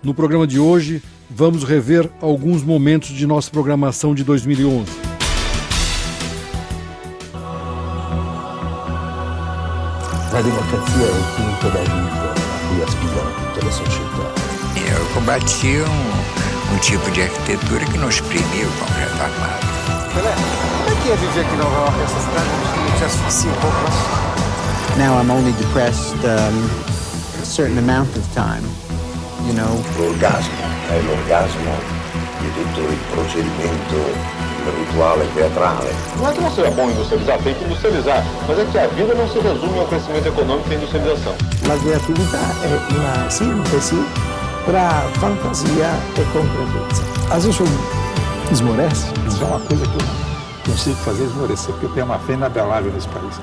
No programa de hoje, vamos rever alguns momentos de nossa programação de 2011. La democrazia è il quinto da vita a cui aspirano tutte le società. Eu combati tipo de arquitetura que não exprimia o concreto armado. Pelé, como é que é viver aqui em Nova York, essa cidade que te asfixia um pouco? Now I'm only depressed a certain amount of time, you know. L'orgasmo è l'orgasmo di tutto il procedimento rituale teatrale. Não é que não seja bom industrializar, tem que industrializar, mas é que a vida não se resume ao crescimento econômico e à industrialização. La creatività è una sintesi tra fantasia e concretezza. Às vezes eu esmorece, mas é uma coisa que eu consigo fazer esmorecer, porque eu tenho uma fé inabelável nesse país.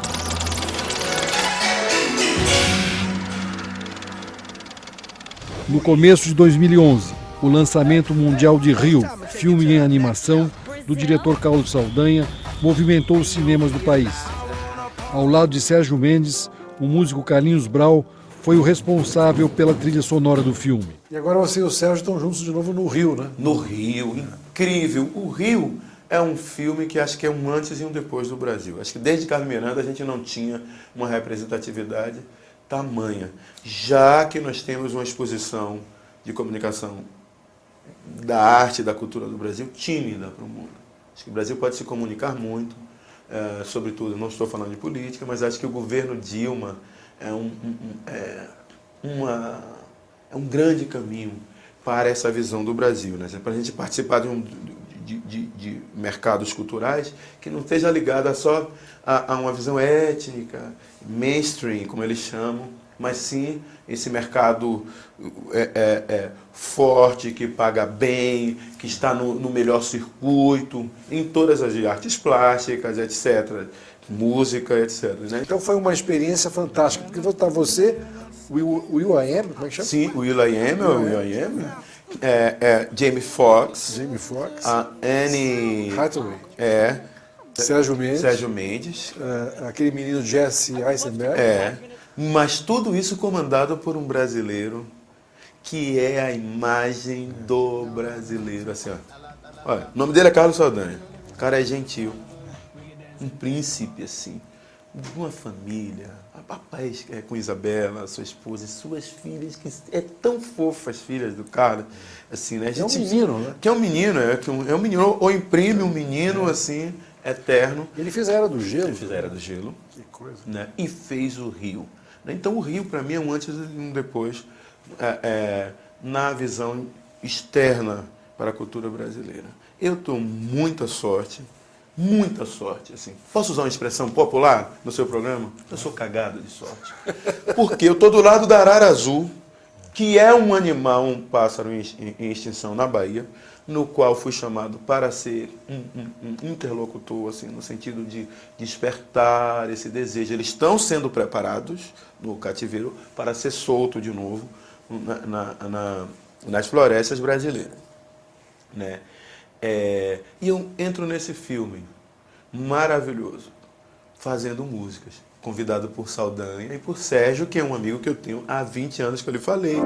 No começo de 2011, o lançamento mundial de Rio, filme em animação, do diretor Carlos Saldanha, movimentou os cinemas do país. Ao lado de Sérgio Mendes, o músico Carlinhos Brau foi o responsável pela trilha sonora do filme. E agora você e o Sérgio estão juntos de novo no Rio, né? No Rio, incrível. O Rio é um filme que acho que é um antes e um depois do Brasil. Acho que desde Carlos Miranda a gente não tinha uma representatividade tamanha. Já que nós temos uma exposição de comunicação da arte e da cultura do Brasil tímida para o mundo. Acho que o Brasil pode se comunicar muito, sobretudo, não estou falando de política, mas acho que o governo Dilma é um grande caminho para essa visão do Brasil, né? Para a gente participar de mercados culturais que não esteja ligada só a uma visão étnica, mainstream, como eles chamam, mas sim esse mercado forte, que paga bem, que está no melhor circuito, em todas as artes plásticas, etc., música, etc. Né? Então foi uma experiência fantástica, porque está você, Will I Am, como é que chama? Sim, Will I Am, Jamie Foxx, Anne Hathaway, Sérgio Mendes, aquele menino Jesse Eisenberg. Mas tudo isso comandado por um brasileiro que é a imagem do brasileiro. Assim, ó. Olha, o nome dele é Carlos Saldanha. O cara é gentil. Um príncipe, assim, de uma família. Papai com Isabela, sua esposa e suas filhas, que é tão fofa as filhas do cara. Assim, né? É um menino, né? Que é um menino, é um menino, ou imprime um menino, assim, eterno. Ele fez a Era do Gelo. Ele fez a Era do Gelo. Que coisa. Né? E fez o Rio. Então o Rio, para mim, é um antes e um depois na visão externa para a cultura brasileira. Eu tenho muita sorte, assim. Posso usar uma expressão popular no seu programa? Eu sou cagado de sorte. Porque eu estou do lado da arara azul, que é um animal, um pássaro em extinção na Bahia, no qual fui chamado para ser um interlocutor, assim, no sentido de despertar esse desejo. Eles estão sendo preparados no cativeiro para ser solto de novo nas florestas brasileiras. Né? E eu entro nesse filme maravilhoso, fazendo músicas, convidado por Saldanha e por Sérgio, que é um amigo que eu tenho há 20 anos que eu lhe falei.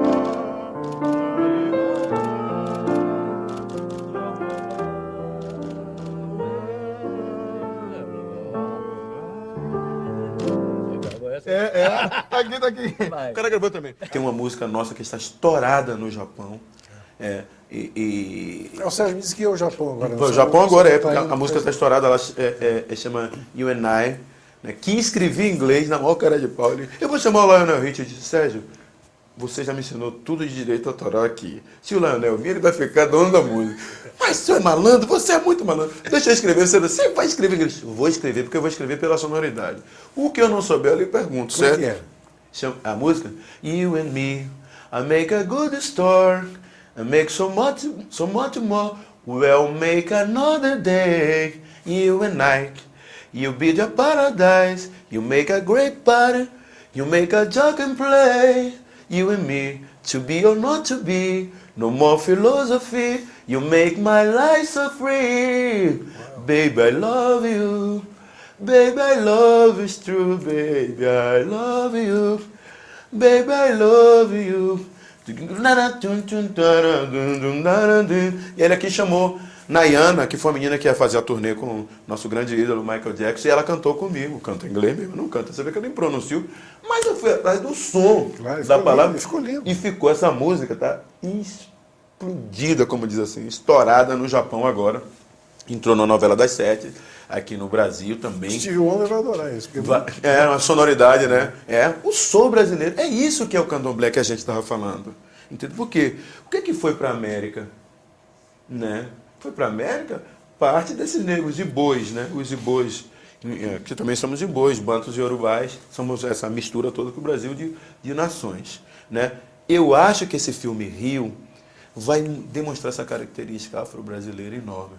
Tá aqui. O cara gravou também. Tem uma música nossa que está estourada no Japão. O Sérgio me disse que é o Japão agora. O Japão agora porque a música está estourada, ela chama You and I, né, que escrevi em inglês na maior cara de pau. Eu vou chamar o Lionel Richie. Eu disse, Sérgio, você já me ensinou tudo de direito autoral aqui. Se o Lionel vir, ele vai ficar dono da música. Mas, seu malandro, você é muito malandro. Deixa eu escrever. Você vai escrever em inglês? Eu vou escrever, porque eu vou escrever pela sonoridade. O que eu não souber, eu lhe pergunto, Como certo? que é? A música? You and me, I make a good start. I make so much more. We'll make another day. You and I, you build your paradise. You make a great party. You make a joke and play. You and me, to be or not to be. No more philosophy. You make my life so free. Wow. Baby, I love you. Baby, I love is true. Baby, I love you. Baby, I love you. E ele aqui chamou Nayana, que foi a menina que ia fazer a turnê com o nosso grande ídolo Michael Jackson, e ela cantou comigo. Canta em inglês mesmo, não canta. Você vê que eu nem pronuncio. Mas eu fui atrás do som da palavra. Ficou lindo. E ficou essa música, tá explodida, como diz assim, estourada no Japão agora. Entrou na novela das 7, aqui no Brasil também. Stevie Wonder vai adorar isso. É uma sonoridade, né? É o soul brasileiro. É isso que é o candomblé que a gente estava falando. Entende? Por quê? O que foi para a América? Né? Foi para a América parte desses negros ibôs, né? Os ibôs, que também somos ibôs, bantos e yorubais, somos essa mistura toda com o Brasil de nações, né? Eu acho que esse filme Rio vai demonstrar essa característica afro-brasileira enorme.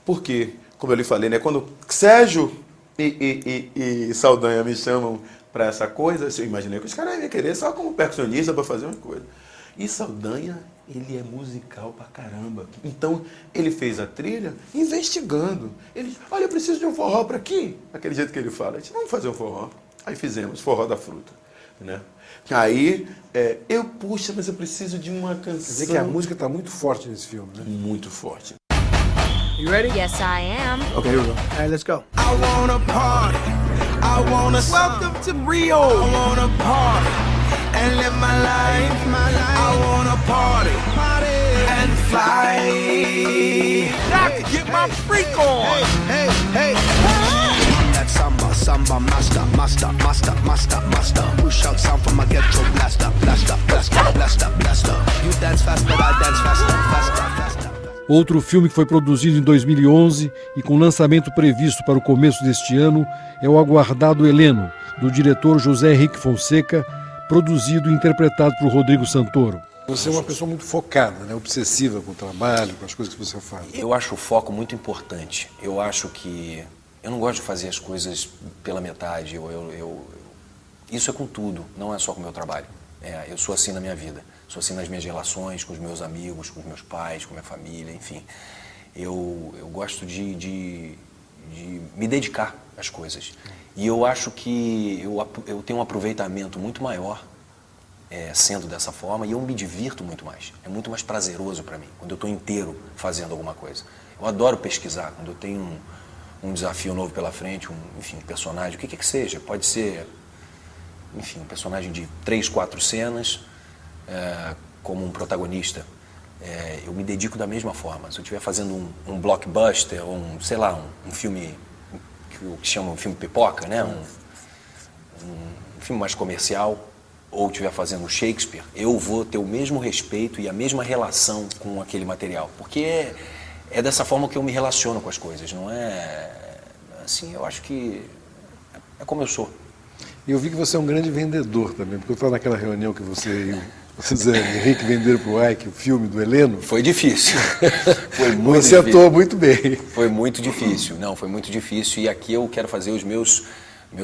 Porque, como eu lhe falei, né? Quando Sérgio e Saldanha me chamam para essa coisa, eu imaginei que os caras iam querer só como percussionista para fazer uma coisa. E Saldanha, ele é musical pra caramba. Então, ele fez a trilha investigando. Ele, olha, eu preciso de um forró para aqui. Daquele jeito que ele fala. A gente, vamos fazer um forró. Aí fizemos, forró da fruta. Né? Aí, puxa, mas eu preciso de uma canção. Quer dizer que a música está muito forte nesse filme, né? Muito forte. You ready? Yes, I am. Okay, here we go. All right, let's go. I wanna party. I wanna welcome to Rio. I wanna party and live my life. I wanna party and fly. Got to get my freak on. Hey, hey, hey. That samba, master. Push out sound from my ghetto blaster. You dance fast, but I dance faster. Outro filme que foi produzido em 2011 e com lançamento previsto para o começo deste ano é o aguardado Heleno, do diretor José Henrique Fonseca, produzido e interpretado por Rodrigo Santoro. Você é uma pessoa muito focada, né? Obsessiva com o trabalho, com as coisas que você faz. Eu acho o foco muito importante. Eu acho que... Eu não gosto de fazer as coisas pela metade. Isso é com tudo, não é só com o meu trabalho. Eu sou assim na minha vida. Sou assim nas minhas relações, com os meus amigos, com os meus pais, com a minha família, enfim. Eu gosto de me dedicar às coisas. E eu acho que eu tenho um aproveitamento muito maior sendo dessa forma, e eu me divirto muito mais. É muito mais prazeroso para mim, quando eu estou inteiro fazendo alguma coisa. Eu adoro pesquisar, quando eu tenho um desafio novo pela frente, um personagem, o que que seja. Pode ser, enfim, um personagem de 3, 4 cenas, como um protagonista. Eu me dedico da mesma forma. Se eu estiver fazendo um blockbuster, ou um filme que chama um filme pipoca, né? Um filme mais comercial, ou estiver fazendo um Shakespeare, eu vou ter o mesmo respeito e a mesma relação com aquele material, porque é dessa forma que eu me relaciono com as coisas, não é assim. Eu acho que é como eu sou. E eu vi que você é um grande vendedor também, porque eu estava naquela reunião que você e o José Henrique venderam para o Ike o filme do Heleno. Foi difícil. Foi muito você difícil. Atuou muito bem. Foi muito difícil. Não, foi muito difícil. E aqui eu quero fazer os meus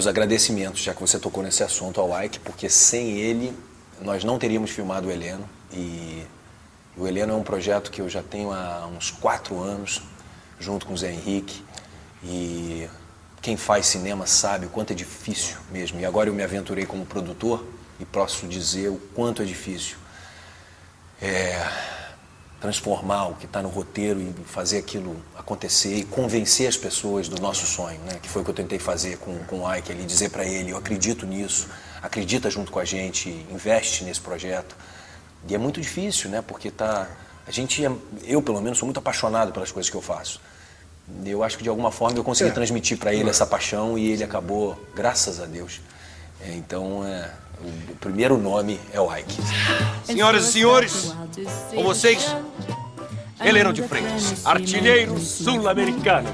agradecimentos, já que você tocou nesse assunto, ao Ike, porque sem ele nós não teríamos filmado o Heleno. E o Heleno é um projeto que eu já tenho há uns 4 anos, junto com o Zé Henrique. E quem faz cinema sabe o quanto é difícil mesmo. E agora eu me aventurei como produtor e posso dizer o quanto é difícil transformar o que está no roteiro e fazer aquilo acontecer e convencer as pessoas do nosso sonho, né? Que foi o que eu tentei fazer com o Ike, ali, dizer para ele: eu acredito nisso, acredita junto com a gente, investe nesse projeto. E é muito difícil, né? Porque eu pelo menos sou muito apaixonado pelas coisas que eu faço. Eu acho que de alguma forma eu consegui transmitir para ele essa paixão e ele acabou, graças a Deus. Então, o primeiro nome é o Ike. Senhoras e senhores, com vocês, Heleno de Freitas, artilheiro sul-americano.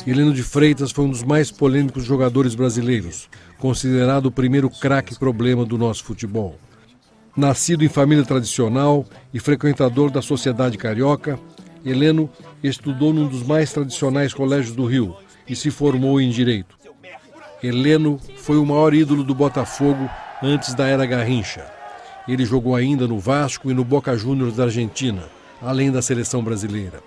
Heleno de Freitas foi um dos mais polêmicos jogadores brasileiros, considerado o primeiro craque problema do nosso futebol. Nascido em família tradicional e frequentador da sociedade carioca, Heleno estudou num dos mais tradicionais colégios do Rio e se formou em Direito. Heleno foi o maior ídolo do Botafogo antes da era Garrincha. Ele jogou ainda no Vasco e no Boca Juniors da Argentina, além da seleção brasileira.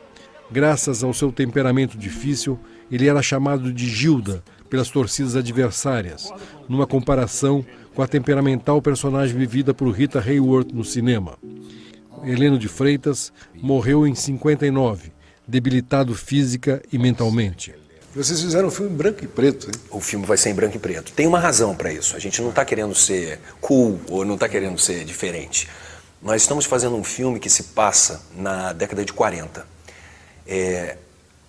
Graças ao seu temperamento difícil, ele era chamado de Gilda pelas torcidas adversárias, numa comparação com a temperamental personagem vivida por Rita Hayworth no cinema. Heleno de Freitas, morreu em 59, debilitado física e mentalmente. Vocês fizeram um filme em branco e preto, hein? O filme vai ser em branco e preto. Tem uma razão para isso. A gente não está querendo ser cool ou não está querendo ser diferente. Nós estamos fazendo um filme que se passa na década de 40.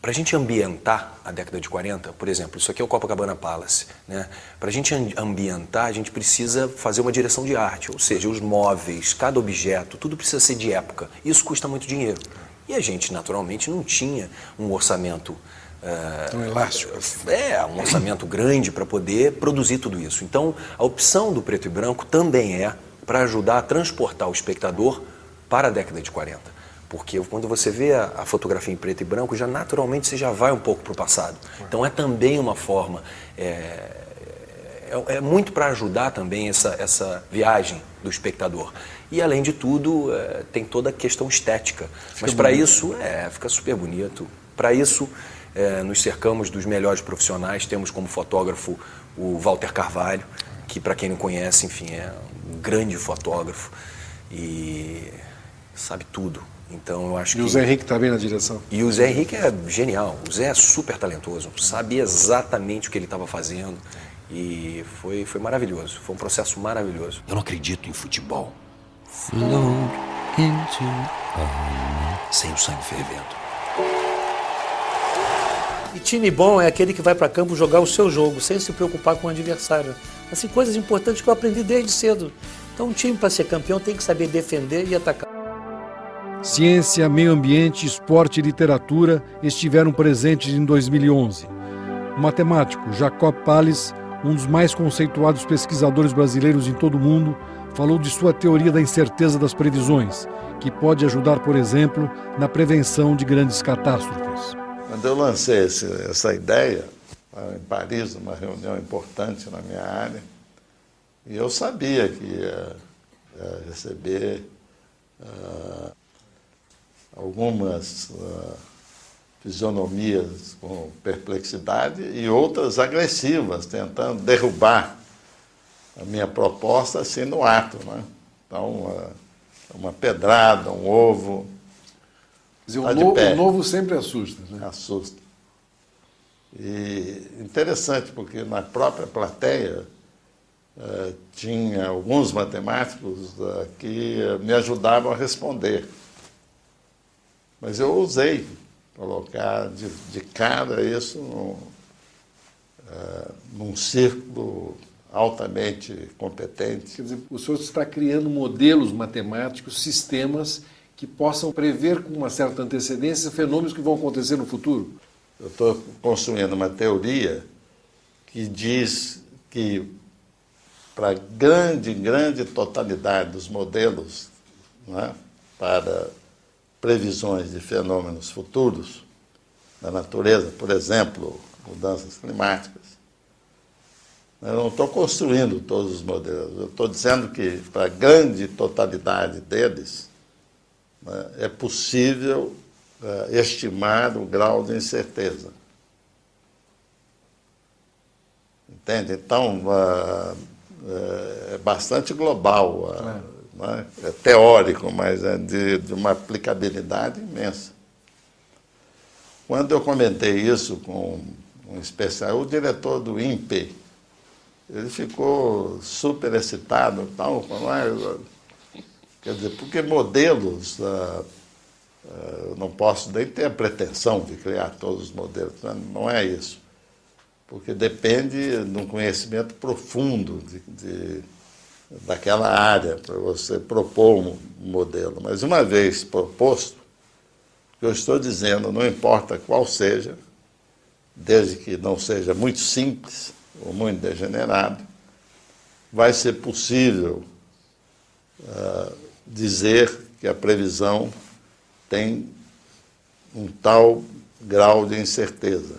Para a gente ambientar a década de 40, por exemplo, isso aqui é o Copacabana Palace, né? Para a gente ambientar, a gente precisa fazer uma direção de arte, ou seja, os móveis, cada objeto, tudo precisa ser de época. Isso custa muito dinheiro. E a gente, naturalmente, não tinha um orçamento... Tão elástico. Um orçamento grande para poder produzir tudo isso. Então, a opção do preto e branco também é para ajudar a transportar o espectador para a década de 40. Porque quando você vê a fotografia em preto e branco, já naturalmente você já vai um pouco para o passado. Então é também uma forma, é muito para ajudar também essa viagem do espectador. E além de tudo, tem toda a questão estética. Mas para isso, fica super bonito. Para isso, nos cercamos dos melhores profissionais. Temos como fotógrafo o Walter Carvalho, que para quem não conhece, enfim, é um grande fotógrafo e sabe tudo. Então eu acho que... E o Zé Henrique está bem na direção? E o Zé Henrique é genial. O Zé é super talentoso, sabia exatamente o que ele estava fazendo e foi maravilhoso. Foi um processo maravilhoso. Eu não acredito em futebol. Sem o sangue fervendo. E time bom é aquele que vai para campo jogar o seu jogo, sem se preocupar com o adversário. Assim, coisas importantes que eu aprendi desde cedo. Então, um time para ser campeão tem que saber defender e atacar. Ciência, meio ambiente, esporte e literatura estiveram presentes em 2011. O matemático Jacob Pallis, um dos mais conceituados pesquisadores brasileiros em todo o mundo, falou de sua teoria da incerteza das previsões, que pode ajudar, por exemplo, na prevenção de grandes catástrofes. Quando eu lancei essa ideia, em Paris, numa reunião importante na minha área, e eu sabia que ia receber algumas fisionomias com perplexidade e outras agressivas, tentando derrubar a minha proposta assim no ato, né? Então, uma pedrada, um ovo. Quer dizer, o novo sempre assusta, né? Assusta. E interessante, porque na própria plateia tinha alguns matemáticos que me ajudavam a responder. Mas eu ousei colocar de cara isso num círculo altamente competente. Quer dizer, o senhor está criando modelos matemáticos, sistemas que possam prever com uma certa antecedência fenômenos que vão acontecer no futuro? Eu estou construindo uma teoria que diz que para a grande totalidade dos modelos, né, para previsões de fenômenos futuros da natureza, por exemplo, mudanças climáticas, eu não estou construindo todos os modelos, eu estou dizendo que para a grande totalidade deles, né, é possível estimar o grau de incerteza. Entende? Então, é bastante global, né? É teórico, mas é de uma aplicabilidade imensa. Quando eu comentei isso com um especial, o diretor do INPE, ele ficou super excitado, então, quer dizer, porque modelos, eu não posso nem ter a pretensão de criar todos os modelos, não é isso, porque depende de um conhecimento profundo daquela área para você propor um modelo. Mas uma vez proposto, o que eu estou dizendo, não importa qual seja, desde que não seja muito simples ou muito degenerado, vai ser possível dizer que a previsão tem um tal grau de incerteza.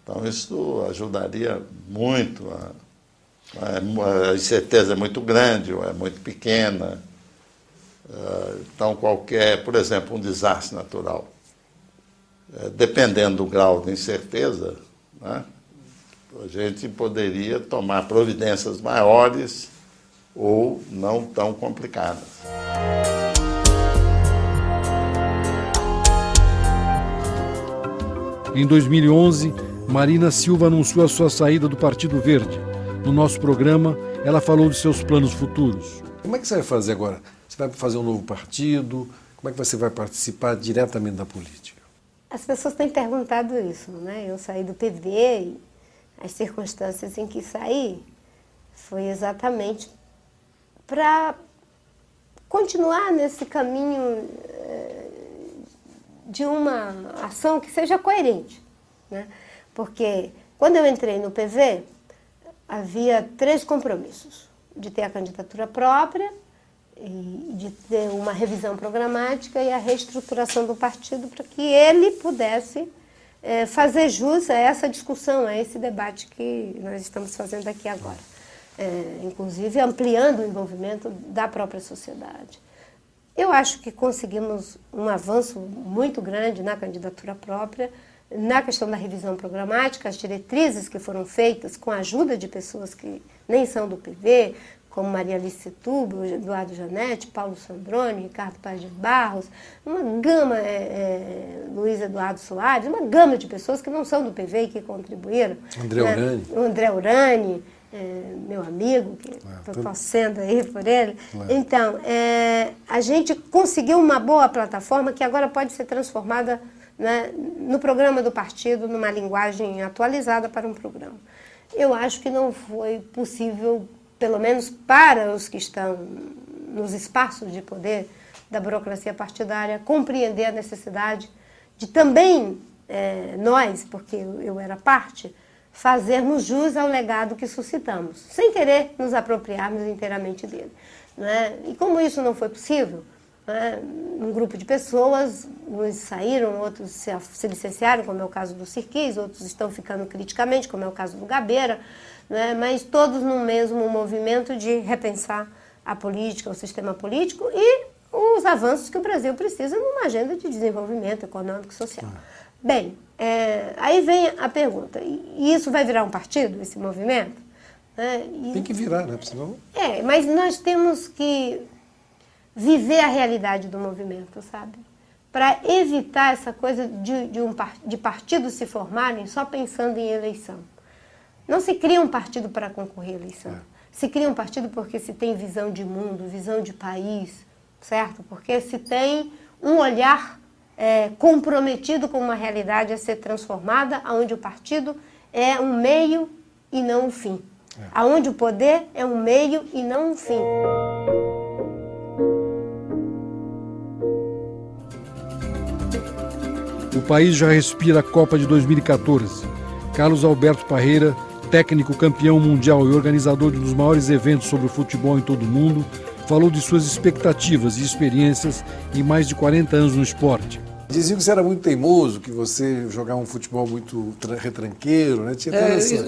Então, isso ajudaria muito. A incerteza é muito grande ou é muito pequena. Então, por exemplo, um desastre natural, dependendo do grau de incerteza, né, a gente poderia tomar providências maiores ou não tão complicadas. Em 2011, Marina Silva anunciou a sua saída do Partido Verde. No nosso programa, ela falou de seus planos futuros. Como é que você vai fazer agora? Você vai fazer um novo partido? Como é que você vai participar diretamente da política? As pessoas têm perguntado isso, né? Eu saí do PV e as circunstâncias em que saí foi exatamente para continuar nesse caminho de uma ação que seja coerente, né? Porque quando eu entrei no PV, havia 3 compromissos: de ter a candidatura própria, e de ter uma revisão programática e a reestruturação do partido para que ele pudesse fazer jus a essa discussão, a esse debate que nós estamos fazendo aqui agora. Inclusive ampliando o envolvimento da própria sociedade. Eu acho que conseguimos um avanço muito grande na candidatura própria, na questão da revisão programática, as diretrizes que foram feitas com a ajuda de pessoas que nem são do PV, como Maria Alice Setúbal, Eduardo Janete, Paulo Sandrone, Ricardo Paz de Barros, uma gama, Luiz Eduardo Soares, uma gama de pessoas que não são do PV e que contribuíram. André Urani. O André Urani, meu amigo, que estou torcendo aí por ele. Então, a gente conseguiu uma boa plataforma que agora pode ser transformada, né, no programa do partido, numa linguagem atualizada para um programa. Eu acho que não foi possível, pelo menos para os que estão nos espaços de poder da burocracia partidária, compreender a necessidade de também nós, porque eu era parte, fazermos jus ao legado que suscitamos, sem querer nos apropriarmos inteiramente dele, né? E como isso não foi possível, né, um grupo de pessoas, uns saíram, outros se licenciaram, como é o caso do Sirquis, outros estão ficando criticamente, como é o caso do Gabeira, né, mas todos no mesmo movimento de repensar a política, o sistema político e os avanços que o Brasil precisa numa agenda de desenvolvimento econômico e social. Bem, aí vem a pergunta, e isso vai virar um partido, esse movimento? Tem que virar, né? Senão... mas nós temos que viver a realidade do movimento, sabe? Para evitar essa coisa de partidos se formarem só pensando em eleição. Não se cria um partido para concorrer à eleição. Se cria um partido porque se tem visão de mundo, visão de país, certo? Porque se tem um olhar comprometido com uma realidade a ser transformada, onde o partido é um meio e não um fim. Onde o poder é um meio e não um fim. O país já respira a Copa de 2014. Carlos Alberto Parreira, técnico campeão mundial e organizador de um dos maiores eventos sobre o futebol em todo o mundo, falou de suas expectativas e experiências em mais de 40 anos no esporte. Diziam que você era muito teimoso, que você jogava um futebol muito retranqueiro, né?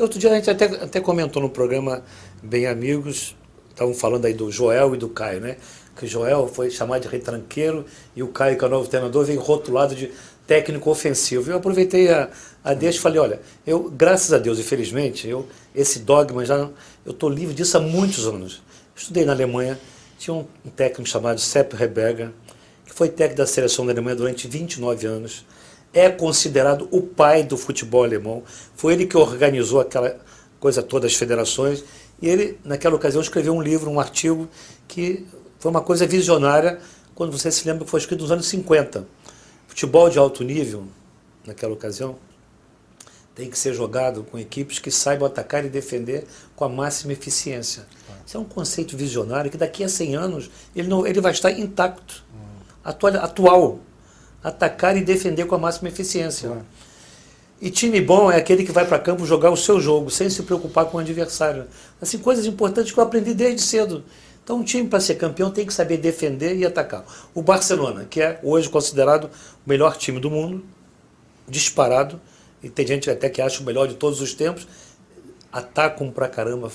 Outro dia a gente até comentou no programa Bem Amigos, estavam falando aí do Joel e do Caio, né? Que o Joel foi chamado de retranqueiro e o Caio, que é o novo treinador, veio rotulado de técnico ofensivo. Eu aproveitei a deixa e falei, olha, eu, graças a Deus e felizmente, esse dogma eu estou livre disso há muitos anos. Estudei na Alemanha, tinha um técnico chamado Sepp Herberger, que foi técnico da seleção da Alemanha durante 29 anos, é considerado o pai do futebol alemão, foi ele que organizou aquela coisa toda, as federações, e ele, naquela ocasião, escreveu um livro, um artigo, que foi uma coisa visionária, quando você se lembra que foi escrito nos anos 50. Futebol de alto nível, naquela ocasião, tem que ser jogado com equipes que saibam atacar e defender com a máxima eficiência. Isso é um conceito visionário que daqui a 100 anos ele vai estar intacto, atual. Atacar e defender com a máxima eficiência. E time bom é aquele que vai para campo jogar o seu jogo, sem se preocupar com o adversário. Assim, coisas importantes que eu aprendi desde cedo. Então, um time, para ser campeão, tem que saber defender e atacar. O Barcelona, que é hoje considerado o melhor time do mundo, disparado, e tem gente até que acha o melhor de todos os tempos, atacam pra caramba,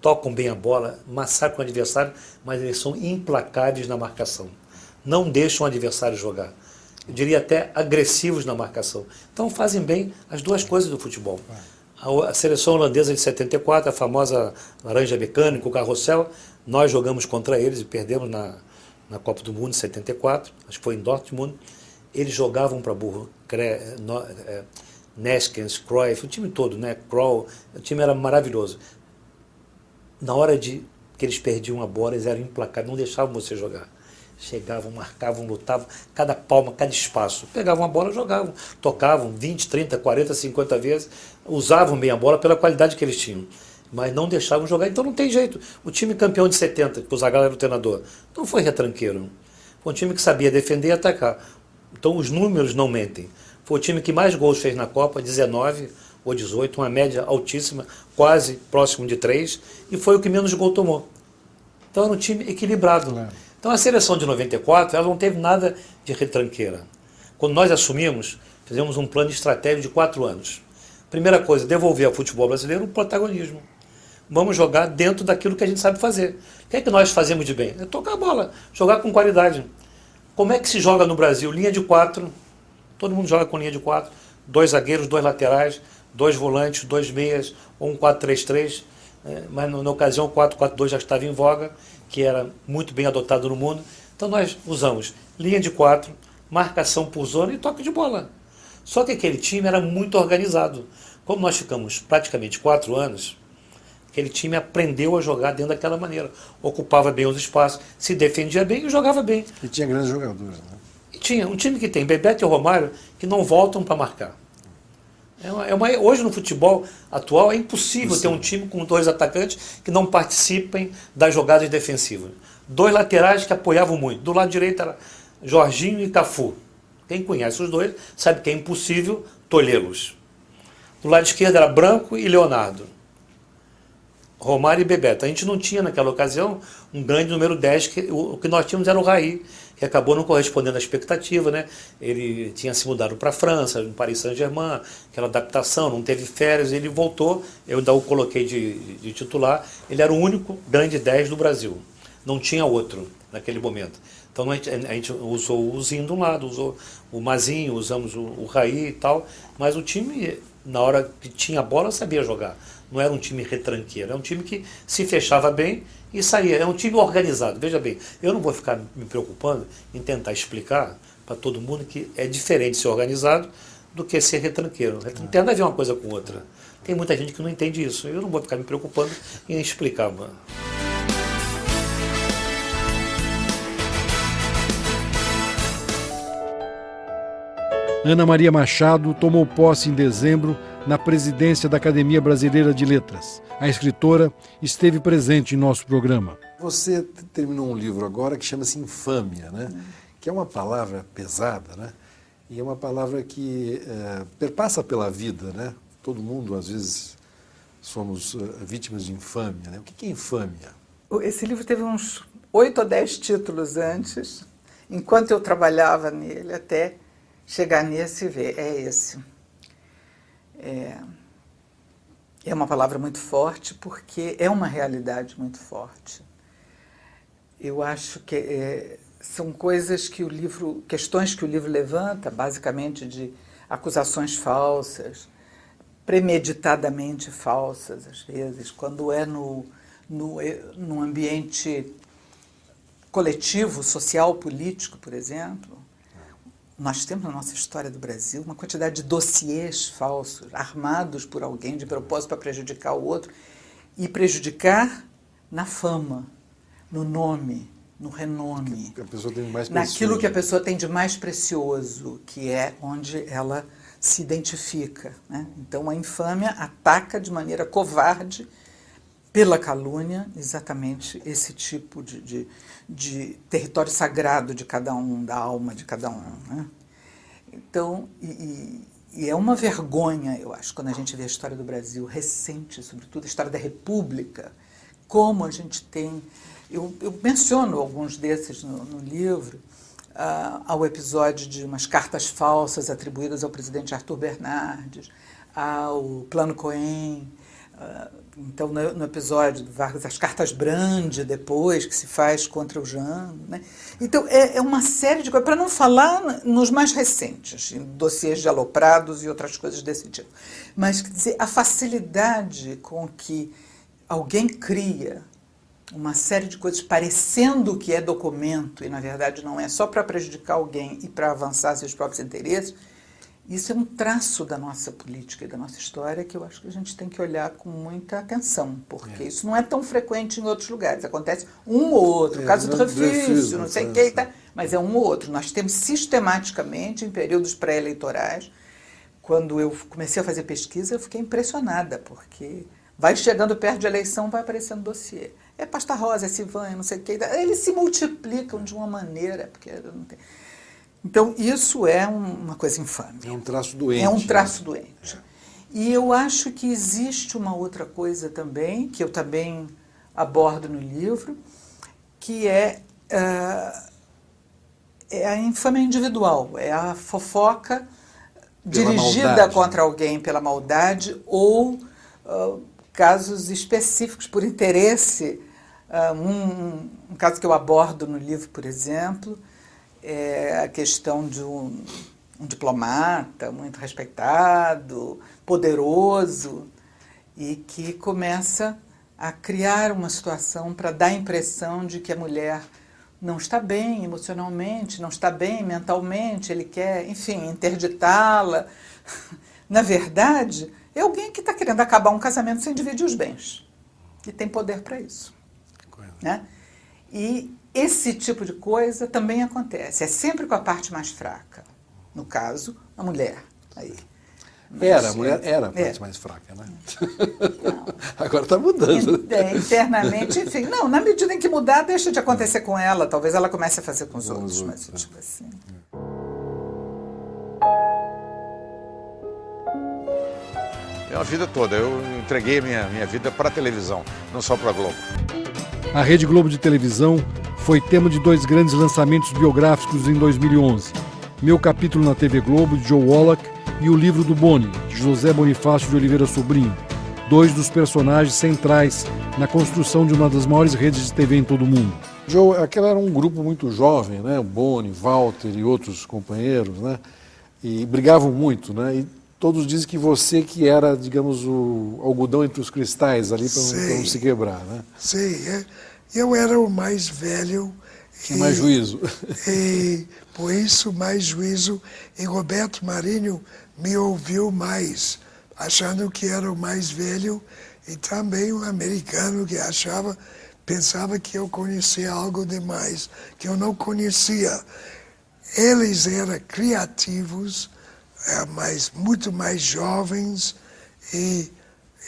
tocam bem a bola, massacram o adversário, mas eles são implacáveis na marcação. Não deixam o adversário jogar. Eu diria até agressivos na marcação. Então fazem bem as duas coisas do futebol. A seleção holandesa de 74, a famosa laranja mecânica, o carrossel, nós jogamos contra eles e perdemos na Copa do Mundo de 74, acho que foi em Dortmund. Eles jogavam para burro, Neskens, Cruyff, o time todo, né? Kroll, o time era maravilhoso. Na hora que eles perdiam a bola, eles eram implacáveis, não deixavam você jogar. Chegavam, marcavam, lutavam, cada palma, cada espaço. Pegavam a bola, jogavam, tocavam 20, 30, 40, 50 vezes, usavam bem a bola pela qualidade que eles tinham. Mas não deixavam jogar, então não tem jeito. O time campeão de 70, que o Zagallo era o treinador, não foi retranqueiro. Foi um time que sabia defender e atacar. Então os números não mentem. Foi o time que mais gols fez na Copa, 19 ou 18, uma média altíssima, quase próximo de 3, e foi o que menos gol tomou. Então era um time equilibrado. Então a seleção de 94, ela não teve nada de retranqueira. Quando nós assumimos, fizemos um plano estratégico de 4 anos. Primeira coisa, devolver ao futebol brasileiro o protagonismo. Vamos jogar dentro daquilo que a gente sabe fazer. O que é que nós fazemos de bem? É tocar a bola, jogar com qualidade. Como é que se joga no Brasil? Linha de 4, todo mundo joga com linha de 4, 2 zagueiros, 2 laterais, 2 volantes, 2 meias, ou um 4-3-3, mas na ocasião o 4-4-2 já estava em voga, que era muito bem adotado no mundo. Então nós usamos linha de 4, marcação por zona e toque de bola. Só que aquele time era muito organizado. Como nós ficamos praticamente 4 anos, aquele time aprendeu a jogar dentro daquela maneira. Ocupava bem os espaços, se defendia bem e jogava bem. E tinha grandes jogadores, né? E tinha um time que tem Bebeto e Romário que não voltam para marcar. Hoje no futebol atual é impossível ter um time com 2 atacantes que não participem das jogadas defensivas. 2 laterais que apoiavam muito. Do lado direito era Jorginho e Cafu. Quem conhece os 2 sabe que é impossível tolhê-los. Do lado esquerdo era Branco e Leonardo. Romário e Bebeto. A gente não tinha naquela ocasião um grande número 10, o que nós tínhamos era o Raí, que acabou não correspondendo à expectativa, né? Ele tinha se mudado para a França, no Paris Saint-Germain, aquela adaptação, não teve férias, ele voltou, eu ainda o coloquei de titular, ele era o único grande 10 do Brasil, não tinha outro naquele momento. Então a gente usou o Zinho de um lado, usou o Mazinho, usamos o Raí e tal, mas o time, na hora que tinha a bola, sabia jogar. Não era um time retranqueiro, é um time que se fechava bem e saía. É um time organizado. Veja bem, eu não vou ficar me preocupando em tentar explicar para todo mundo que é diferente ser organizado do que ser retranqueiro. Não tem nada a ver uma coisa com outra. Tem muita gente que não entende isso. Eu não vou ficar me preocupando em explicar, mano. Ana Maria Machado tomou posse em dezembro na presidência da Academia Brasileira de Letras. A escritora esteve presente em nosso programa. Você terminou um livro agora que chama-se Infâmia, né? Que é uma palavra pesada, né? E é uma palavra que perpassa pela vida, né? Todo mundo, às vezes, somos vítimas de infâmia, né? O que é infâmia? Esse livro teve uns 8 ou 10 títulos antes, enquanto eu trabalhava nele, até chegar nesse e ver. É esse. É uma palavra muito forte, porque é uma realidade muito forte. Eu acho que são coisas que questões que o livro levanta, basicamente de acusações falsas, premeditadamente falsas, às vezes, quando é num ambiente coletivo, social, político, por exemplo. Nós temos na nossa história do Brasil uma quantidade de dossiês falsos, armados por alguém de propósito para prejudicar o outro, e prejudicar na fama, no nome, no renome, que a pessoa tem de mais naquilo que a pessoa tem de mais precioso, que é onde ela se identifica, né? Então a infâmia ataca de maneira covarde, pela calúnia, exatamente esse tipo de território sagrado de cada um, da alma de cada um, né? Então, e é uma vergonha, eu acho, quando a gente vê a história do Brasil recente, sobretudo a história da República, como a gente tem... Eu menciono alguns desses no livro, ao episódio de umas cartas falsas atribuídas ao presidente Arthur Bernardes, ao Plano Cohen, então no episódio do Vargas, as cartas Brand, depois, que se faz contra o Jango, né? Então é uma série de coisas, para não falar nos mais recentes, em dossiês de aloprados e outras coisas desse tipo. Mas, quer dizer, a facilidade com que alguém cria uma série de coisas parecendo que é documento, e na verdade não é, só para prejudicar alguém e para avançar seus próprios interesses, Isso é um traço da nossa política e da nossa história que eu acho que a gente tem que olhar com muita atenção, porque isso não é tão frequente em outros lugares. Acontece um ou outro, o caso do Refúgio, não sei o que, mas é um ou outro. Nós temos sistematicamente, em períodos pré-eleitorais, quando eu comecei a fazer pesquisa, eu fiquei impressionada, porque vai chegando perto de eleição, vai aparecendo dossiê. É Pasta Rosa, é Silvânia, não sei o que. Eles se multiplicam de uma maneira, porque não tem... Então, isso é uma coisa infame. É um traço doente. É um traço doente. E eu acho que existe uma outra coisa também, que eu também abordo no livro, que é a infâmia individual, é a fofoca dirigida contra alguém pela maldade ou casos específicos por interesse. Um caso que eu abordo no livro, por exemplo, é a questão de um diplomata muito respeitado, poderoso, e que começa a criar uma situação para dar a impressão de que a mulher não está bem emocionalmente, não está bem mentalmente, ele quer, enfim, interditá-la. Na verdade, é alguém que está querendo acabar um casamento sem dividir os bens. E tem poder para isso. Né? E esse tipo de coisa também acontece. É sempre com a parte mais fraca. No caso, a mulher. Aí. A mulher era a parte mais fraca, né? Agora está mudando. Internamente, enfim. Não, na medida em que mudar, deixa de acontecer com ela. Talvez ela comece a fazer com os outros. Mas, tipo assim. A vida toda. Eu entreguei minha vida para a televisão, não só para a Globo. A Rede Globo de televisão foi tema de 2 grandes lançamentos biográficos em 2011. Meu Capítulo na TV Globo, de Joe Wallach, e O Livro do Boni, de José Bonifácio de Oliveira Sobrinho, 2 dos personagens centrais na construção de uma das maiores redes de TV em todo o mundo. Joe, aquele era um grupo muito jovem, né? O Boni, Walter e outros companheiros, né? E brigavam muito, né? E todos dizem que você que era, digamos, o algodão entre os cristais ali para não se quebrar, né? Sim, eu era o mais velho. Tinha mais juízo. E por isso mais juízo. E Roberto Marinho me ouviu mais, achando que era o mais velho, e também um americano que pensava que eu conhecia algo demais, que eu não conhecia. Eles eram criativos, mas muito mais jovens, e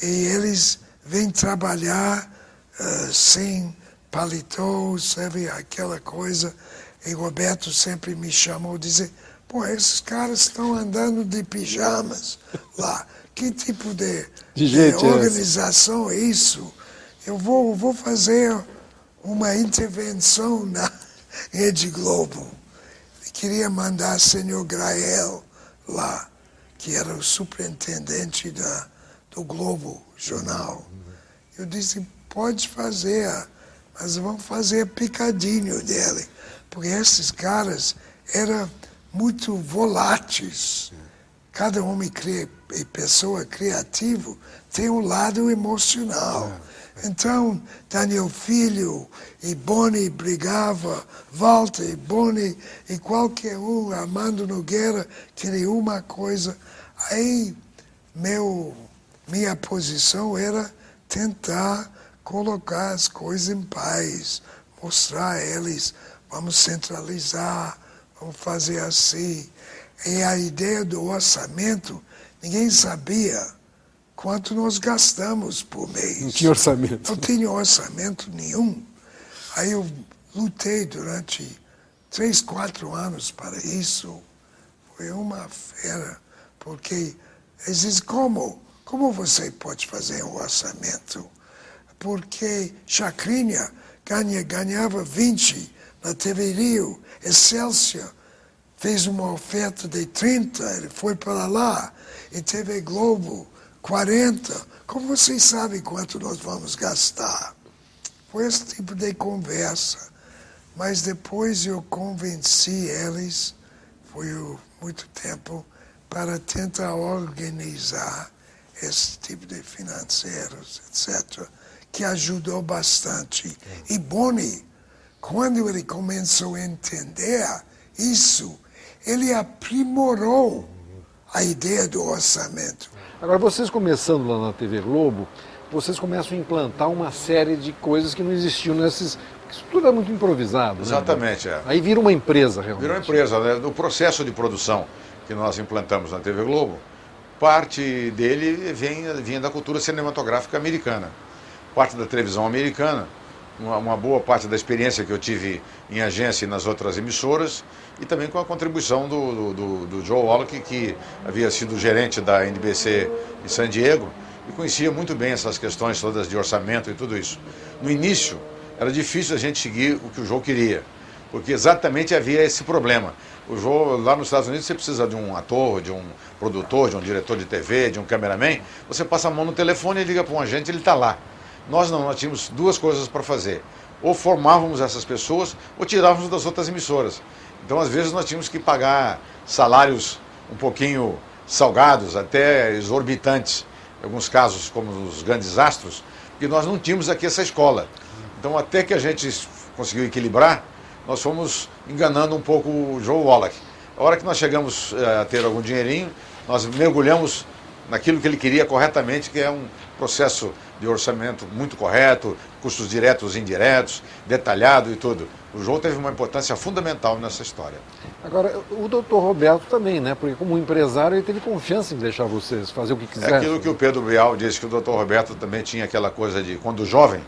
eles vêm trabalhar sem paletó, sabe, aquela coisa. E Roberto sempre me chamou, dizia, pô, esses caras estão andando de pijamas lá. Que tipo de organização é isso? Eu vou fazer uma intervenção na Rede Globo. Eu queria mandar o senhor Grael lá, que era o superintendente do Globo Jornal. Eu disse, pode fazer, mas vamos fazer picadinho dele, porque esses caras eram muito voláteis. Cada homem e pessoa criativo tem um lado emocional. Então, Daniel Filho e Boni brigava, Walter e Boni e qualquer um, Armando Nogueira, queria uma coisa. Aí, minha posição era tentar colocar as coisas em paz, mostrar a eles, vamos centralizar, vamos fazer assim. E a ideia do orçamento, ninguém sabia quanto nós gastamos por mês. Não tinha orçamento. Não tinha orçamento nenhum. Aí eu lutei durante 3, 4 anos para isso. Foi uma fera, porque eles dizem, como você pode fazer um orçamento? Porque Chacrinha ganhava 20 na TV Rio, Excelsior fez uma oferta de 30, ele foi para lá, e TV Globo 40. Como vocês sabem quanto nós vamos gastar? Foi esse tipo de conversa. Mas depois eu convenci eles, foi muito tempo, para tentar organizar esse tipo de financeiros, etc., que ajudou bastante. E Boni, quando ele começou a entender isso, ele aprimorou a ideia do orçamento. Agora, vocês começando lá na TV Globo, vocês começam a implantar uma série de coisas que não existiam nesses... Isso tudo é muito improvisado, Exatamente, né? Aí vira uma empresa, realmente. Virou uma empresa, né? No processo de produção que nós implantamos na TV Globo, parte dele vinha da cultura cinematográfica americana. Parte da televisão americana, uma boa parte da experiência que eu tive em agência e nas outras emissoras, e também com a contribuição do Joe Wallach, que havia sido gerente da NBC em San Diego, e conhecia muito bem essas questões todas de orçamento e tudo isso. No início, era difícil a gente seguir o que o Joe queria, porque exatamente havia esse problema. O Joe, lá nos Estados Unidos, você precisa de um ator, de um produtor, de um diretor de TV, de um cameraman, você passa a mão no telefone e liga para um agente, ele está lá. Nós não, nós tínhamos duas coisas para fazer. Ou formávamos essas pessoas, ou tirávamos das outras emissoras. Então, às vezes, nós tínhamos que pagar salários um pouquinho salgados, até exorbitantes, em alguns casos, como os grandes astros, porque nós não tínhamos aqui essa escola. Então, até que a gente conseguiu equilibrar, nós fomos enganando um pouco o Joe Wallach. A hora que nós chegamos a ter algum dinheirinho, nós mergulhamos naquilo que ele queria corretamente, que é um processo de orçamento muito correto, custos diretos e indiretos, detalhado e tudo. O Joe teve uma importância fundamental nessa história. Agora, o doutor Roberto também, né? Porque como empresário ele teve confiança em deixar vocês fazer o que quiserem. É aquilo que o Pedro Bial disse, que o doutor Roberto também tinha aquela coisa de, quando jovem,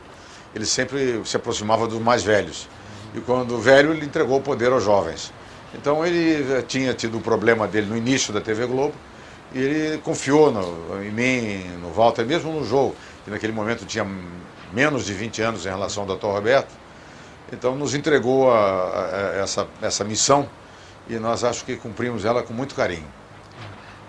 ele sempre se aproximava dos mais velhos. E quando velho, ele entregou o poder aos jovens. Então ele tinha tido o problema dele no início da TV Globo, e ele confiou em mim, no Walter, mesmo no Joe, que naquele momento tinha menos de 20 anos em relação ao Dr. Roberto. Então nos entregou essa missão, e nós acho que cumprimos ela com muito carinho.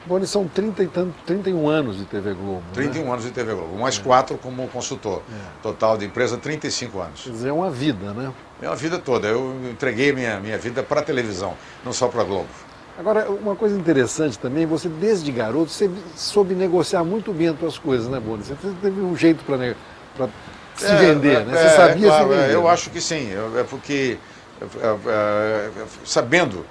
Boni, são 31 anos de TV Globo. 31 né? anos de TV Globo, mais 4 como consultor. Total de empresa, 35 anos. Quer dizer, é uma vida, né? É uma vida toda. Eu entreguei minha vida para a televisão, não só para a Globo. Agora, uma coisa interessante também, você desde garoto, você soube negociar muito bem as suas coisas, né, Boni? Você teve um jeito para se vender, né? Você sabia claro, se vender. Eu acho que sim, é porque, sabendo,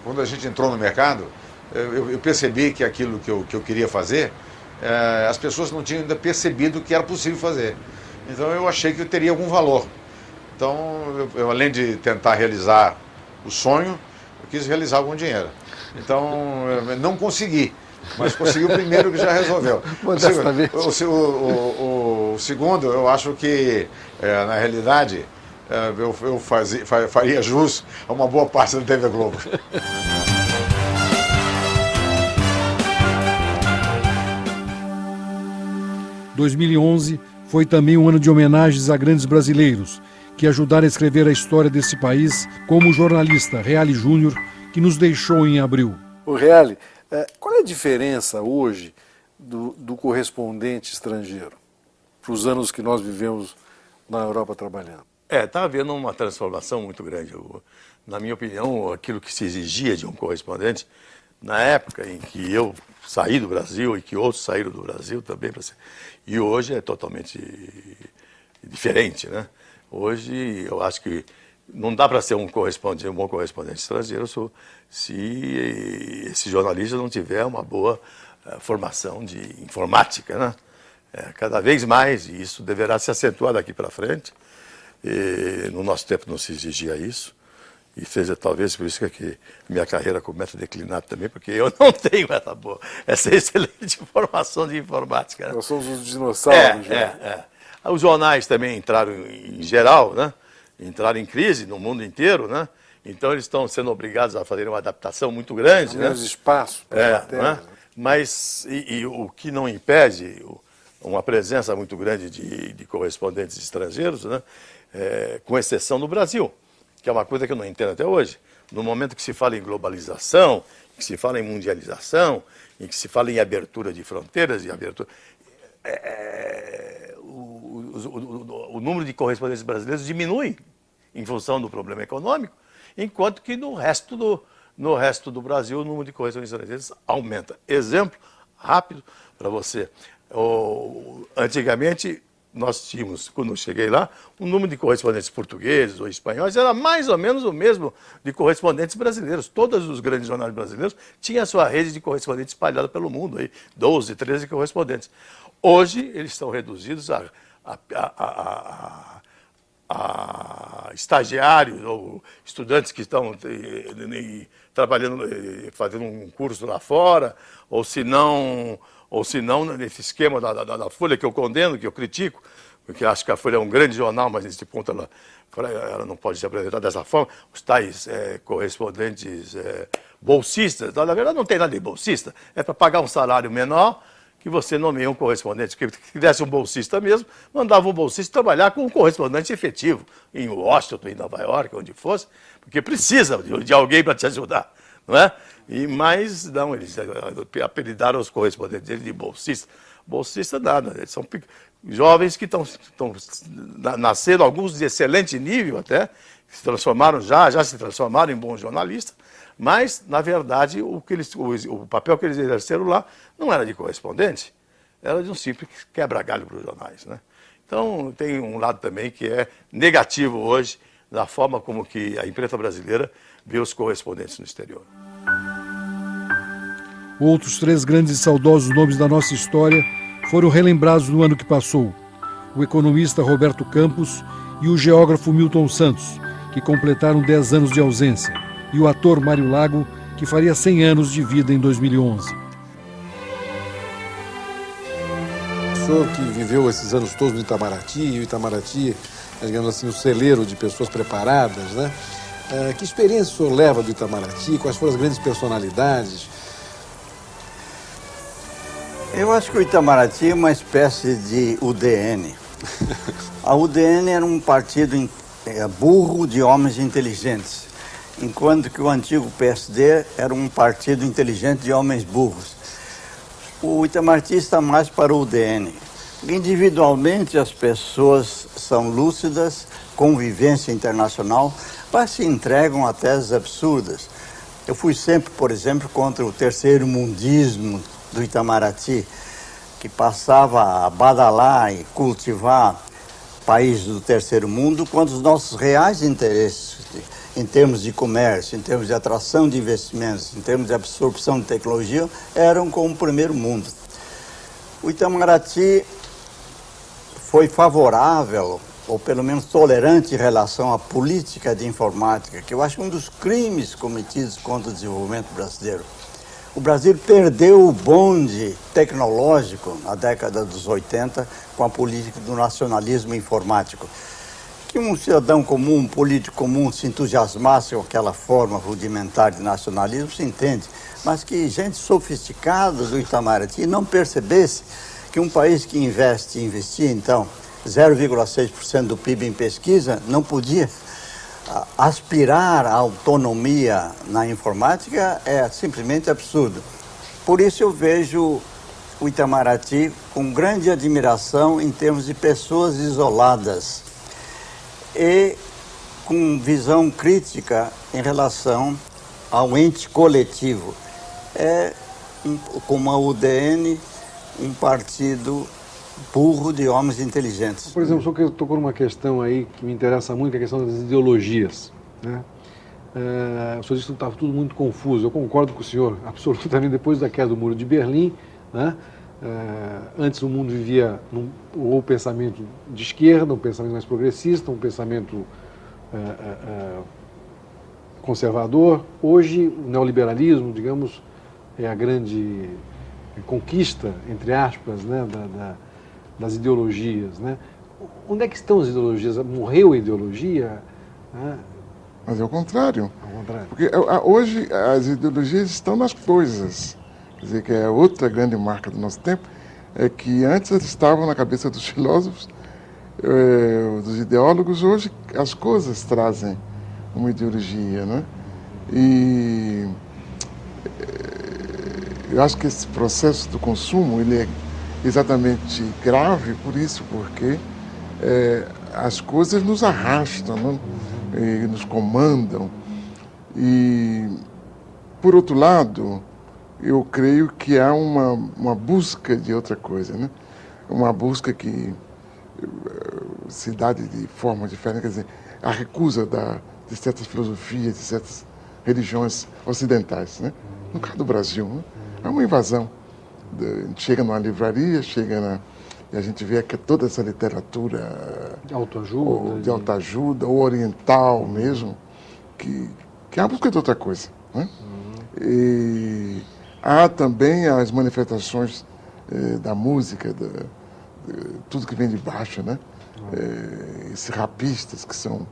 quando a gente entrou no mercado, eu percebi que aquilo que eu queria fazer, as pessoas não tinham ainda percebido que era possível fazer. Então eu achei que eu teria algum valor. Então, eu além de tentar realizar o sonho, eu quis realizar algum dinheiro. Então, eu não consegui, mas consegui o primeiro que já resolveu. O segundo, eu acho que, na realidade, eu faria jus a uma boa parte da TV Globo. 2011 foi também um ano de homenagens a grandes brasileiros que ajudaram a escrever a história desse país, como o jornalista Reale Júnior, que nos deixou em abril. O Reale, qual é a diferença hoje do correspondente estrangeiro para os anos que nós vivemos na Europa trabalhando? Está havendo uma transformação muito grande. Na minha opinião, aquilo que se exigia de um correspondente, na época em que eu saí do Brasil e que outros saíram do Brasil também, e hoje é totalmente diferente, né? Hoje eu acho que não dá para ser um bom correspondente estrangeiro se esse jornalista não tiver uma boa formação de informática, né? Cada vez mais, e isso deverá se acentuar daqui para frente. No nosso tempo não se exigia isso, e talvez por isso que minha carreira começa a declinar também, porque eu não tenho essa excelente formação de informática. Né? Nós somos os dinossauros. Os jornais também entraram em geral, né? Entraram em crise no mundo inteiro, né? Então eles estão sendo obrigados a fazer uma adaptação muito grande. Menos espaço para matéria, né? Mas o que não impede uma presença muito grande de correspondentes estrangeiros, né? Com exceção do Brasil, que é uma coisa que eu não entendo até hoje. No momento que se fala em globalização, que se fala em mundialização, em que se fala em abertura de fronteiras, o número de correspondentes brasileiros diminui em função do problema econômico, enquanto que no resto do Brasil o número de correspondentes brasileiros aumenta. Exemplo rápido para você. Antigamente, nós tínhamos, quando eu cheguei lá, o número de correspondentes portugueses ou espanhóis era mais ou menos o mesmo de correspondentes brasileiros. Todos os grandes jornais brasileiros tinham a sua rede de correspondentes espalhada pelo mundo, aí, 12, 13 correspondentes. Hoje, eles estão reduzidos a estagiários ou estudantes que estão trabalhando, fazendo um curso lá fora, ou se não nesse esquema da Folha que eu condeno, que eu critico, porque acho que a Folha é um grande jornal, mas nesse ponto ela não pode se apresentar dessa forma, os tais correspondentes bolsistas, na verdade não tem nada de bolsista, é para pagar um salário menor, que você nomeia um correspondente, que desse um bolsista mesmo, mandava um bolsista trabalhar com um correspondente efetivo, em Washington, em Nova York, onde fosse, porque precisa de alguém para te ajudar, não é? Mas não, eles apelidaram os correspondentes deles de bolsista. Bolsista nada, eles são jovens que estão nascendo, alguns de excelente nível até, se transformaram já se transformaram em bons jornalistas, mas, na verdade, o papel que eles exerceram lá não era de correspondente, era de um simples quebra-galho para os jornais, né? Então, tem um lado também que é negativo hoje, da forma como que a imprensa brasileira vê os correspondentes no exterior. Outros 3 grandes e saudosos nomes da nossa história foram relembrados no ano que passou: o economista Roberto Campos e o geógrafo Milton Santos, que completaram 10 anos de ausência, e o ator Mário Lago, que faria 100 anos de vida em 2011. O senhor que viveu esses anos todos no Itamaraty, e o Itamaraty, digamos assim, o celeiro de pessoas preparadas, né? Que experiência o senhor leva do Itamaraty? Quais foram as grandes personalidades? Eu acho que o Itamaraty é uma espécie de UDN. A UDN era um partido burro de homens inteligentes, enquanto que o antigo PSD era um partido inteligente de homens burros. O Itamaraty está mais para o UDN. Individualmente as pessoas são lúcidas, convivência internacional, mas se entregam a teses absurdas. Eu fui sempre, por exemplo, contra o terceiro mundismo do Itamaraty, que passava a badalar e cultivar países do terceiro mundo, quando os nossos reais interesses, em termos de comércio, em termos de atração de investimentos, em termos de absorção de tecnologia, eram com o primeiro mundo. O Itamaraty foi favorável, ou pelo menos tolerante em relação à política de informática, que eu acho um dos crimes cometidos contra o desenvolvimento brasileiro. O Brasil perdeu o bonde tecnológico na década dos 80 com a política do nacionalismo informático. Que um cidadão comum, um político comum se entusiasmasse com aquela forma rudimentar de nacionalismo, se entende. Mas que gente sofisticada do Itamaraty não percebesse que um país que investia então 0,6% do PIB em pesquisa não podia aspirar à autonomia na informática é simplesmente absurdo. Por isso eu vejo o Itamaraty com grande admiração em termos de pessoas isoladas e com visão crítica em relação ao ente coletivo. É, como a UDN, um partido burro de homens inteligentes. Por exemplo, o senhor tocou numa questão aí que me interessa muito, que é a questão das ideologias, né? O senhor disse que estava tudo muito confuso. Eu concordo com o senhor, absolutamente. Depois da queda do Muro de Berlim, né? Antes o mundo vivia o pensamento de esquerda, um pensamento mais progressista, um pensamento conservador. Hoje, o neoliberalismo, digamos, é a grande conquista, entre aspas, né, das ideologias, né? Onde é que estão as ideologias? Morreu a ideologia? Mas é o contrário. Porque hoje as ideologias estão nas coisas. Quer dizer, que é outra grande marca do nosso tempo, é que antes eles estavam na cabeça dos filósofos, dos ideólogos, hoje as coisas trazem uma ideologia, né? E eu acho que esse processo do consumo, ele é exatamente grave por isso, porque as coisas nos arrastam, né? E nos comandam. E, por outro lado, eu creio que há uma busca de outra coisa, né? Uma busca que cidade de forma diferente, quer dizer, a recusa de certas filosofias, de certas religiões ocidentais, né? No caso do Brasil, né? É uma invasão. Chega numa livraria, e a gente vê que toda essa literatura de autoajuda, de autoajuda, ou oriental mesmo, que é a busca de outra coisa, né? E há também as manifestações da música, tudo que vem de baixo, né? Esses rapistas que são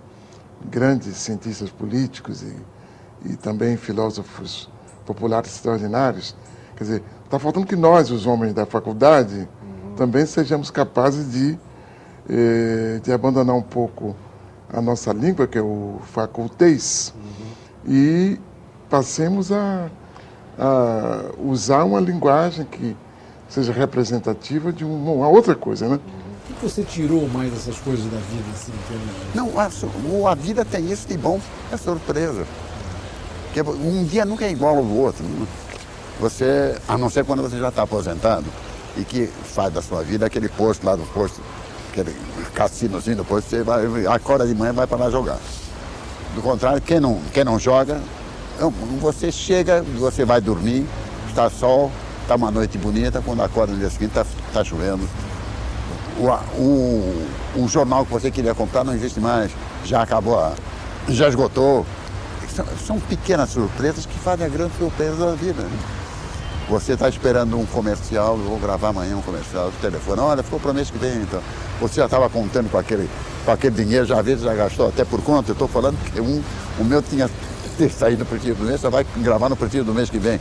grandes cientistas políticos e também filósofos populares extraordinários. Quer dizer, está faltando que nós, os homens da faculdade, também sejamos capazes de abandonar um pouco a nossa língua, que é o facultês, e passemos a usar uma linguagem que seja representativa de uma outra coisa, né? O que você tirou mais dessas coisas da vida, assim? Não, a vida tem isso de bom, é surpresa. Porque um dia nunca é igual ao outro. Você, a não ser quando você já está aposentado e que faz da sua vida aquele posto lá do posto, aquele cassinozinho do posto, você acorda de manhã e vai para lá jogar. Do contrário, quem não joga, você chega, você vai dormir, está sol, está uma noite bonita, quando acorda no dia seguinte está chovendo. O jornal que você queria comprar não existe mais, já acabou, já esgotou. São pequenas surpresas que fazem a grande surpresa da vida, né? Você está esperando um comercial, eu vou gravar amanhã um comercial, o telefone, olha, ficou para o mês que vem, então. Você já estava contando com aquele dinheiro, já às vezes já gastou até por conta. Eu estou falando que o meu tinha saído no princípio do mês, só vai gravar no princípio do mês que vem.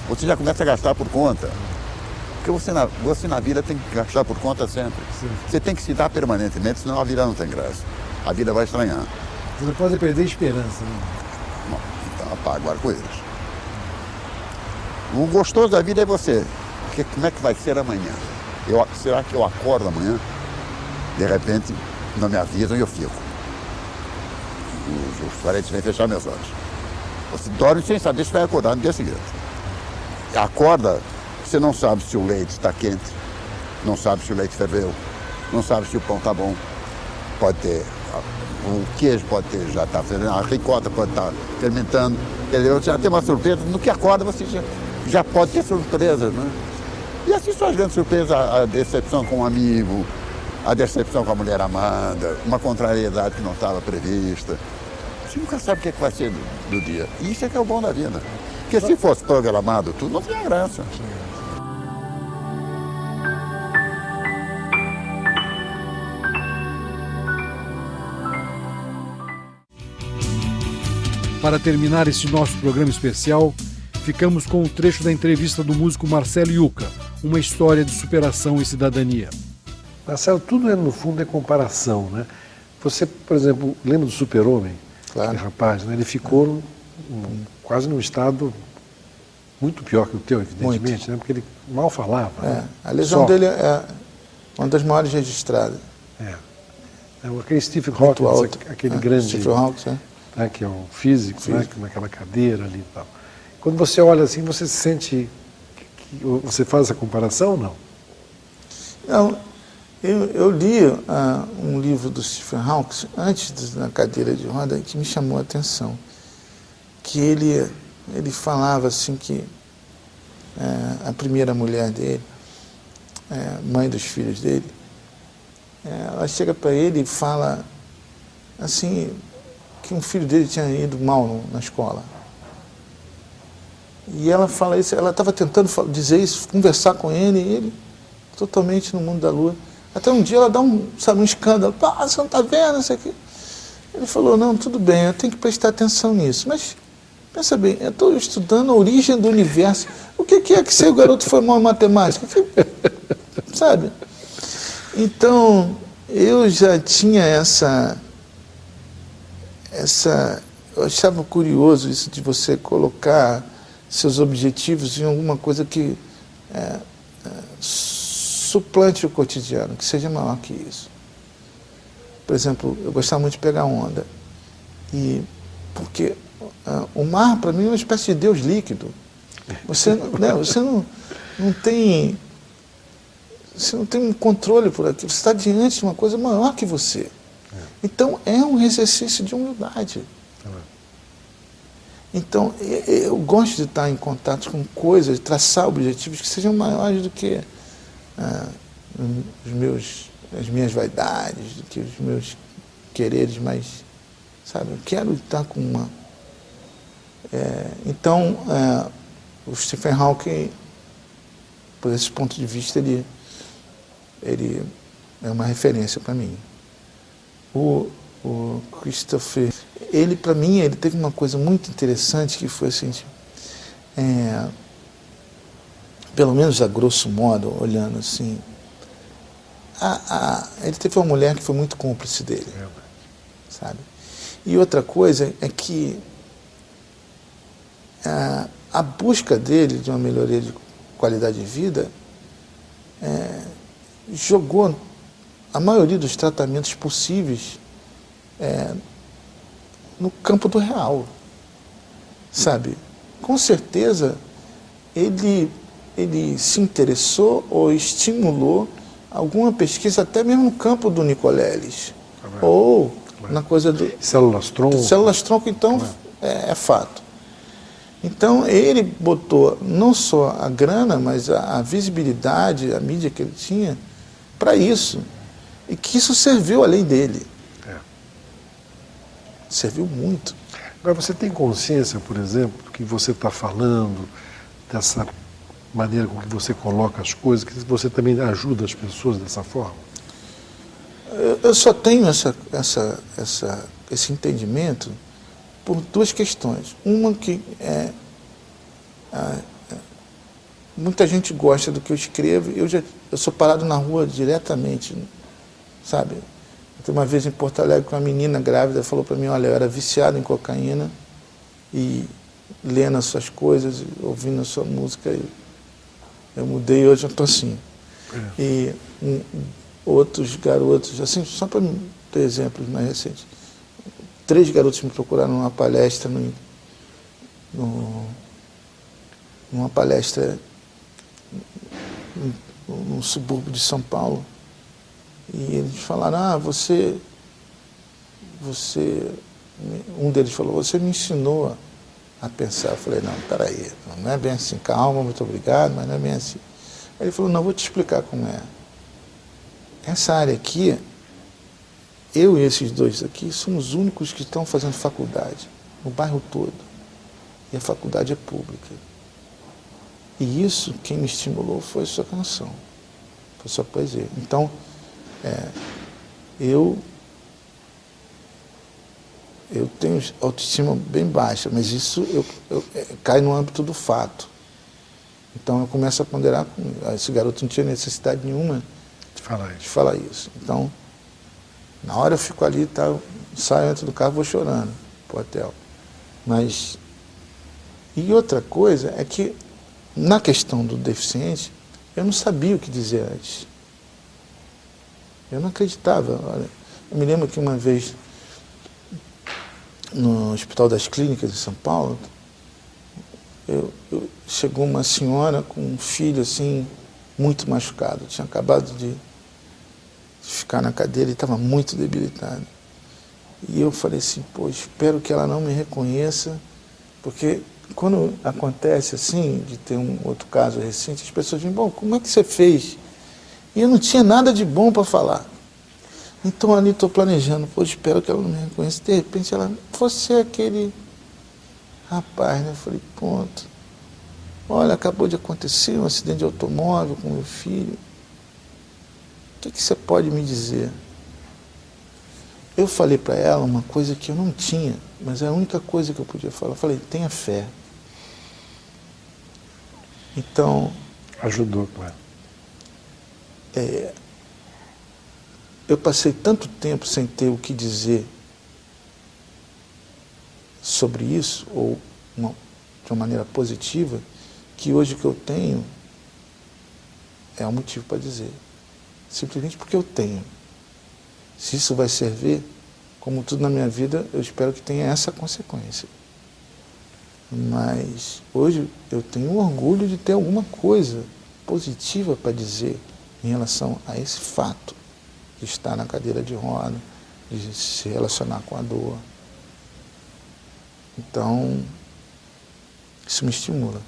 Você já começa a gastar por conta. Porque você na vida tem que gastar por conta sempre. Sim. Você tem que se dar permanentemente, senão a vida não tem graça. A vida vai estranhar. Você não pode perder a esperança, né? Bom, então apaga o arco-íris. O gostoso da vida é você. Como é que vai ser amanhã? Será que eu acordo amanhã? De repente, não me avisam e eu fico. Os parentes vêm fechar meus olhos. Você dorme sem saber se vai acordar no dia seguinte. Acorda, você não sabe se o leite está quente, não sabe se o leite ferveu, não sabe se o pão está bom. Pode ter, o queijo pode ter, já está fervendo, a ricota pode estar fermentando. Entendeu? Já tem uma surpresa. No que acorda, você já pode ter surpresas, né? E assim são as grandes surpresas, a decepção com um amigo, a decepção com a mulher amada, uma contrariedade que não estava prevista. Você nunca sabe o que vai ser do dia. E isso é que é o bom da vida. Porque se fosse programado tudo, não tinha graça. Para terminar esse nosso programa especial, ficamos com um trecho da entrevista do músico Marcelo Yuca, uma história de superação e cidadania. Marcelo, tudo no fundo é comparação, né? Você, por exemplo, lembra do Super-Homem? Claro. Aquele rapaz, né? Ele ficou quase num estado muito pior que o teu, evidentemente, né? Porque ele mal falava. Né? A lesão dele é uma das maiores registradas. Aquele Stephen Hawking, aquele grande... Stephen Hawking, né? Que é um físico, né? Naquela cadeira ali e tal. Quando você olha assim, você se sente... Você faz essa comparação ou não? Não. Eu li um livro do Stephen Hawking, antes da cadeira de roda, que me chamou a atenção. Que ele falava assim que a primeira mulher dele, mãe dos filhos dele, ela chega para ele e fala assim, que um filho dele tinha ido mal na escola. E ela fala isso, ela estava tentando dizer isso, conversar com ele, e ele totalmente no mundo da lua. Até um dia ela dá um escândalo, você não está vendo isso aqui? Ele falou, não, tudo bem, eu tenho que prestar atenção nisso, mas pensa bem, eu estou estudando a origem do universo, o que é que se o garoto foi mal em matemática? Sabe? Então, eu já tinha eu achava curioso isso de você colocar seus objetivos em alguma coisa que suplante o cotidiano, que seja maior que isso. Por exemplo, eu gostava muito de pegar onda. Porque o mar, para mim, é uma espécie de Deus líquido. Você não tem... você não tem um controle por aquilo, você está diante de uma coisa maior que você. Então é um exercício de humildade. Então eu gosto de estar em contato com coisas, traçar objetivos que sejam maiores do que as minhas vaidades, do que os meus quereres, mas, sabe, eu quero estar com uma... Então, o Stephen Hawking, por esse ponto de vista, ele é uma referência para mim. O Christopher, ele, para mim, ele teve uma coisa muito interessante que foi assim, pelo menos a grosso modo, olhando assim, ele teve uma mulher que foi muito cúmplice dele, sabe? E outra coisa é que a busca dele de uma melhoria de qualidade de vida jogou a maioria dos tratamentos possíveis no campo do real, sabe? Com certeza ele se interessou ou estimulou alguma pesquisa até mesmo no campo do Nicoleles, ou na coisa do células-tronco, então é fato. Então ele botou não só a grana, mas a visibilidade, a mídia que ele tinha para isso, e que isso serviu além dele. Serviu muito. Agora, você tem consciência, por exemplo, do que você está falando, dessa maneira com que você coloca as coisas, que você também ajuda as pessoas dessa forma? Eu só tenho esse entendimento por duas questões. Uma que muita gente gosta do que eu escrevo, eu sou parado na rua diretamente, sabe? Uma vez em Porto Alegre, com uma menina grávida, falou para mim, olha, eu era viciado em cocaína e lendo as suas coisas, ouvindo a sua música, eu mudei, hoje eu estou assim. E outros garotos, assim, só para ter exemplos mais recentes, 3 garotos me procuraram numa palestra, numa palestra num subúrbio de São Paulo, e eles falaram, um deles falou, você me ensinou a pensar. Eu falei, não, peraí, não é bem assim, calma, muito obrigado, mas não é bem assim. Aí ele falou, não, vou te explicar como é. Essa área aqui, eu e esses 2 aqui, somos os únicos que estão fazendo faculdade, no bairro todo. E a faculdade é pública. E isso, quem me estimulou foi a sua canção, foi a sua poesia. Então, eu tenho autoestima bem baixa, mas isso cai no âmbito do fato. Então eu começo a ponderar, esse garoto não tinha necessidade nenhuma de falar isso. Então, na hora eu fico ali, eu saio antes do carro e vou chorando pro hotel. Mas, e outra coisa é que, na questão do deficiente, eu não sabia o que dizer antes. Eu não acreditava. Olha, eu me lembro que uma vez, no Hospital das Clínicas de São Paulo, chegou uma senhora com um filho assim, muito machucado. Tinha acabado de ficar na cadeira e estava muito debilitado. E eu falei assim, pô, espero que ela não me reconheça, porque quando acontece assim, de ter um outro caso recente, as pessoas dizem, bom, como é que você fez? E eu não tinha nada de bom para falar. Então ali estou planejando, pô, espero que ela não me reconheça. De repente ela, você é aquele rapaz, né? Eu falei, ponto. Olha, acabou de acontecer um acidente de automóvel com meu filho. O que você pode me dizer? Eu falei para ela uma coisa que eu não tinha, mas é a única coisa que eu podia falar. Eu falei, tenha fé. Então... Ajudou, claro. Eu passei tanto tempo sem ter o que dizer sobre isso, ou de uma maneira positiva, que hoje o que eu tenho é um motivo para dizer. Simplesmente porque eu tenho. Se isso vai servir, como tudo na minha vida, eu espero que tenha essa consequência. Mas hoje eu tenho orgulho de ter alguma coisa positiva para dizer em relação a esse fato de estar na cadeira de roda, de se relacionar com a dor. Então, isso me estimula.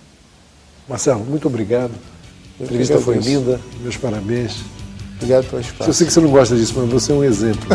Marcelo, muito obrigado. A entrevista foi linda, meus parabéns. Obrigado pelo espaço. Eu sei que você não gosta disso, mas você é um exemplo.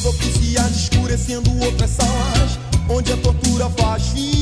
Oficiais escurecendo outras salas, onde a tortura faz fim.